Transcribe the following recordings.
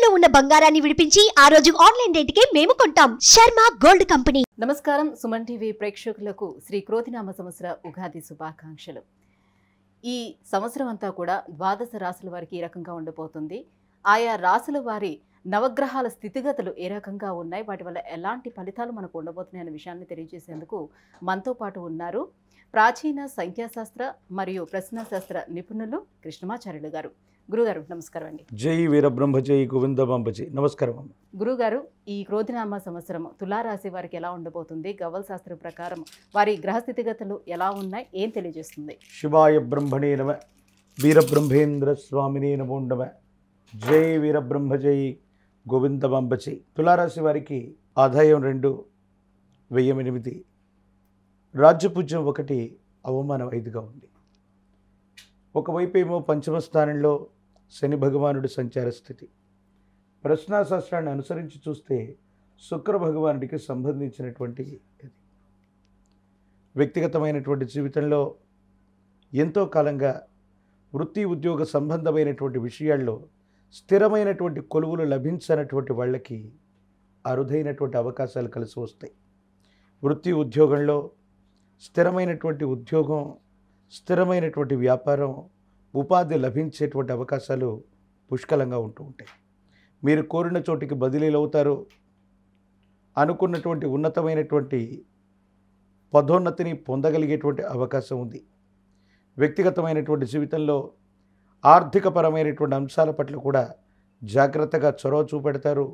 తాకట్టులో ఉన్న బంగారాన్ని విడిపించి ఆ రోజు ఆన్లైన్ రేటుకే మేము కొంటాం. Sharma gold company. నమస్కారం. సుమన్ టీవీ ప్రేక్షకులకు శ్రీ క్రోధినామ సంవత్సర ఉగాది శుభాకాంక్షలు. ఈ సంవత్సరం అంతా కూడా ద్వాదశ రాశుల వారికి ఏ రకంగా ఉండబోతుంది, ఆయా రాశుల వారి నవగ్రహాల స్థితిగతులు ఏ రకంగా ఉన్నాయి, వాటి వల్ల ఎలాంటి ఫలితాలు మనకు ఉండబోతున్నాయి అనే విషయాన్ని తెలియజేసేందుకు మనతో పాటు ఉన్నారు ప్రాచీన సంఖ్యాశాస్త్ర మరియు ప్రశ్నశాస్త్ర నిపుణులు కృష్ణమాచార్యులు గారు. గురుగారు నమస్కారం అండి. జై వీరబ్రహ్మ జై గోవిందబాంబజీ. నమస్కారం. గురుగారు, ఈ క్రోధినామ సంవత్సరం తులారాశి వారికి ఎలా ఉండబోతుంది, గవ్వల శాస్త్రం ప్రకారం వారి గ్రహ స్థితిగతులు ఎలా ఉన్నాయి, ఏం తెలియజేస్తుంది? శివాయ బ్రహ్మణే నమ, వీరబ్రహ్మేంద్ర స్వామినే నమో నమ. జై వీరబ్రహ్మ జై గోవిందబాంబజీ. తులారాశి వారికి ఆదాయం 2, వ్యయం 8, రాజ్యపూజ్యం 1, అవమానం 5గా ఉంది. ఒకవైపు ఏమో పంచమ స్థానంలో శని భగవానుడి సంచార స్థితి. ప్రశ్నాశాస్త్రాన్ని అనుసరించి చూస్తే శుక్ర భగవానుడికి సంబంధించినటువంటి వ్యక్తిగతమైనటువంటి జీవితంలో ఎంతో కాలంగా వృత్తి ఉద్యోగ సంబంధమైనటువంటి విషయాల్లో స్థిరమైనటువంటి కొలువులు లభించనటువంటి వాళ్ళకి అరుదైనటువంటి అవకాశాలు కలిసి వస్తాయి. వృత్తి ఉద్యోగంలో స్థిరమైనటువంటి ఉద్యోగం, స్థిరమైనటువంటి వ్యాపారం, ఉపాధి లభించేటువంటి అవకాశాలు పుష్కలంగా ఉంటూ ఉంటాయి. మీరు కోరిన చోటికి బదిలీలు అవుతారు. అనుకున్నటువంటి ఉన్నతమైనటువంటి పదోన్నతిని పొందగలిగేటువంటి అవకాశం ఉంది. వ్యక్తిగతమైనటువంటి జీవితంలో ఆర్థికపరమైనటువంటి అంశాల పట్ల కూడా జాగ్రత్తగా చొరవ చూపెడతారు.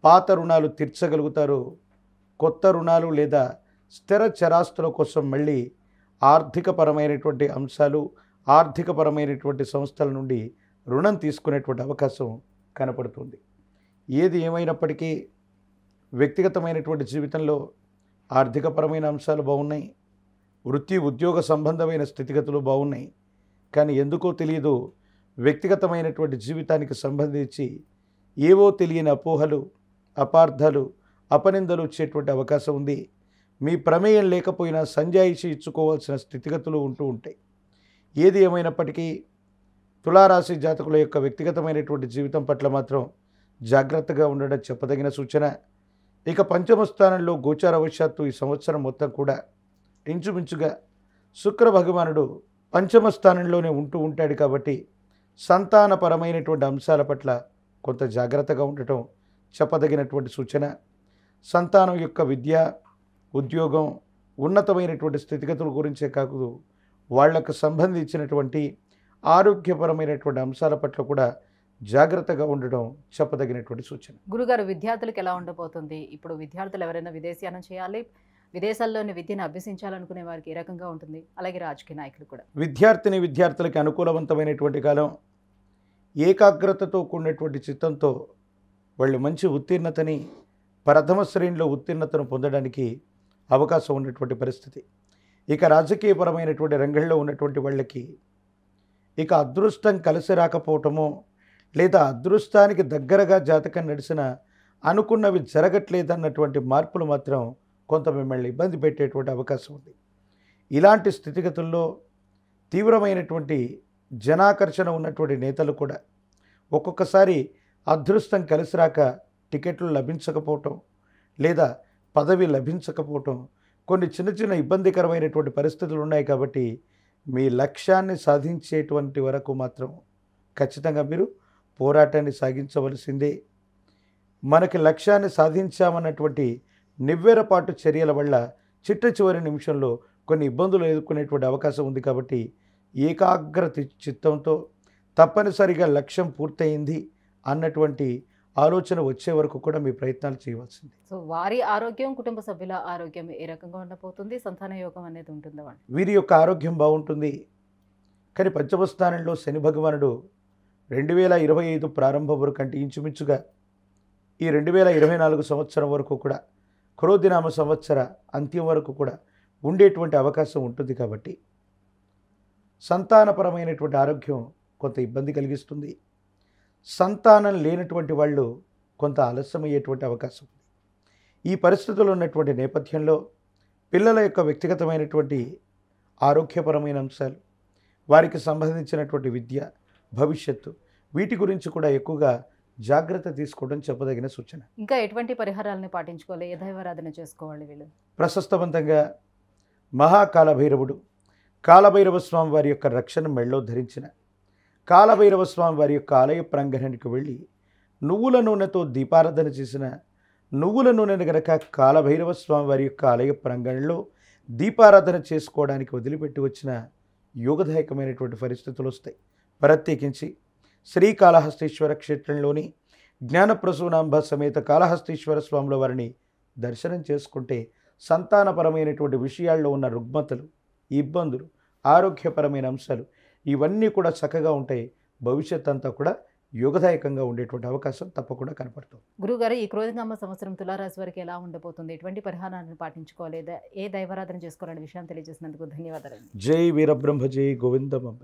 పాత రుణాలు తీర్చగలుగుతారు. కొత్త రుణాలు లేదా స్థిర చరాస్తుల కోసం మళ్ళీ ఆర్థికపరమైనటువంటి అంశాలు, ఆర్థికపరమైనటువంటి సంస్థల నుండి రుణం తీసుకునేటువంటి అవకాశం కనపడుతుంది. ఏది ఏమైనప్పటికీ వ్యక్తిగతమైనటువంటి జీవితంలో ఆర్థికపరమైన అంశాలు బాగున్నాయి, వృత్తి ఉద్యోగ సంబంధమైన స్థితిగతులు బాగున్నాయి. కానీ ఎందుకో తెలియదు, వ్యక్తిగతమైనటువంటి జీవితానికి సంబంధించి ఏవో తెలియని అపోహలు, అపార్థాలు, అపనిందలు వచ్చేటువంటి అవకాశం ఉంది. మీ ప్రమేయం లేకపోయినా సంజాయిషి ఇచ్చుకోవాల్సిన స్థితిగతులు ఉంటూ ఉంటాయి. ఏది ఏమైనప్పటికీ తులారాశి జాతకుల యొక్క వ్యక్తిగతమైనటువంటి జీవితం పట్ల మాత్రం జాగ్రత్తగా ఉండడం చెప్పదగిన సూచన. ఇక పంచమ స్థానంలో గోచారవశాత్తు ఈ సంవత్సరం మొత్తం కూడా ఇంచుమించుగా శుక్ర భగవానుడు పంచమ స్థానంలోనే ఉంటూ ఉంటాడు. కాబట్టి సంతానపరమైనటువంటి అంశాల పట్ల కొంత జాగ్రత్తగా ఉండటం చెప్పదగినటువంటి సూచన. సంతానం యొక్క విద్య, ఉద్యోగం, ఉన్నతమైనటువంటి స్థితిగతుల గురించే కాదు, వాళ్లకు సంబంధించినటువంటి ఆరోగ్యపరమైనటువంటి అంశాల పట్ల కూడా జాగ్రత్తగా ఉండడం చెప్పదగినటువంటి సూచన. గురుగారు, విద్యార్థులకు ఎలా ఉండబోతుంది? ఇప్పుడు విద్యార్థులు ఎవరైనా విదేశీయానం చేయాలి, విదేశాల్లోని విద్యను అభ్యసించాలనుకునే వారికి ఏ రకంగా ఉంటుంది? అలాగే రాజకీయ నాయకులు కూడా. విద్యార్థులకి అనుకూలవంతమైనటువంటి కాలం. ఏకాగ్రతతో కూడినటువంటి చిత్తంతో వాళ్ళు మంచి ఉత్తీర్ణతని, ప్రథమ శ్రేణిలో ఉత్తీర్ణతను పొందడానికి అవకాశం ఉన్నటువంటి పరిస్థితి. ఇక రాజకీయపరమైనటువంటి రంగంలో ఉన్నటువంటి వాళ్ళకి ఇక అదృష్టం కలిసి రాకపోవటమో లేదా అదృష్టానికి దగ్గరగా జాతకం నడిచిన అనుకున్నవి జరగట్లేదన్నటువంటి మార్పులు మాత్రం కొంత మిమ్మల్ని ఇబ్బంది పెట్టేటువంటి అవకాశం ఉంది. ఇలాంటి స్థితిగతుల్లో తీవ్రమైనటువంటి జనాకర్షణ ఉన్నటువంటి నేతలు కూడా ఒక్కొక్కసారి అదృష్టం కలిసి రాక టికెట్లు లభించకపోవటం లేదా పదవి లభించకపోవటం, కొన్ని చిన్న చిన్న ఇబ్బందికరమైనటువంటి పరిస్థితులు ఉన్నాయి. కాబట్టి మీ లక్ష్యాన్ని సాధించేటువంటి వరకు మాత్రం ఖచ్చితంగా మీరు పోరాటాన్ని సాగించవలసిందే. మనకి లక్ష్యాన్ని సాధించామన్నటువంటి నివ్వెరపాటు చర్యల వల్ల చిట్ట చివరి నిమిషంలో కొన్ని ఇబ్బందులు ఎదుర్కొనేటువంటి అవకాశం ఉంది. కాబట్టి ఏకాగ్రత చిత్తంతో తప్పనిసరిగా లక్ష్యం పూర్తయింది అన్నటువంటి ఆలోచన వచ్చే వరకు కూడా మీ ప్రయత్నాలు చేయవలసింది. సో వారి ఆరోగ్యం, కుటుంబ సభ్యుల ఆరోగ్యం ఏ రకంగా ఉండబోతుంది? సంతాన యోగం అనేది ఉంటుందా? వీరి యొక్క ఆరోగ్యం బాగుంటుంది. కానీ పంచమ స్థానంలో శని భగవానుడు 2025 ప్రారంభం వరకు అంటే ఇంచుమించుగా ఈ 2024 సంవత్సరం వరకు కూడా క్రోధినామ సంవత్సర అంత్యం వరకు కూడా ఉండేటువంటి అవకాశం ఉంటుంది. కాబట్టి సంతానపరమైనటువంటి ఆరోగ్యం కొంత ఇబ్బంది కలిగిస్తుంది. సంతానం లేనటువంటి వాళ్ళు కొంత ఆలస్యమయ్యేటువంటి అవకాశం ఉంది. ఈ పరిస్థితుల్లో ఉన్నటువంటి నేపథ్యంలో పిల్లల యొక్క వ్యక్తిగతమైనటువంటి ఆరోగ్యపరమైన అంశాలు, వారికి సంబంధించినటువంటి విద్య, భవిష్యత్తు, వీటి గురించి కూడా ఎక్కువగా జాగ్రత్త తీసుకోవడం చెప్పదగిన సూచన. ఇంకా ఎటువంటి పరిహారాలను పాటించుకోవాలి, ఏ దైవారాధన చేసుకోవాలి వీళ్ళు? ప్రశస్తవంతంగా మహాకాలభైరవుడు, కాలభైరవ స్వామి వారి యొక్క రక్షణ మెళ్ళో ధరించిన కాలభైరవ స్వామి వారి యొక్క ఆలయ ప్రాంగణానికి వెళ్ళి నువ్వుల నూనెతో దీపారాధన చేసిన నువ్వుల నూనెను గనక కాలభైరవ స్వామి వారి యొక్క ఆలయ ప్రాంగణంలో దీపారాధన చేసుకోవడానికి వదిలిపెట్టి వచ్చిన యోగదాయకమైనటువంటి పరిస్థితులు వస్తాయి. ప్రత్యేకించి శ్రీకాళహస్తీశ్వర క్షేత్రంలోని జ్ఞానప్రసూనాంబ సమేత కాళహస్తీశ్వర స్వాముల వారిని దర్శనం చేసుకుంటే సంతానపరమైనటువంటి విషయాల్లో ఉన్న రుగ్మతలు, ఇబ్బందులు, ఆరోగ్యపరమైన అంశాలు ఇవన్నీ కూడా చక్కగా ఉంటాయి. భవిష్యత్ అంతా కూడా యోగదాయకంగా ఉండేటువంటి అవకాశం తప్పకుండా కనపడుతుంది. గురుగారు, ఈ క్రోధినామ సంవత్సరం తులారాశి వారికి ఎలా ఉండబోతుంది? ఎటువంటి పరిహారాలను పాటించుకోవాలి, ఏ దైవారాధన చేసుకోవాలనే విషయాన్ని తెలియజేసినందుకు ధన్యవాదాలు. జై వీరబ్రహ్మ, జై గోవిందమంబ.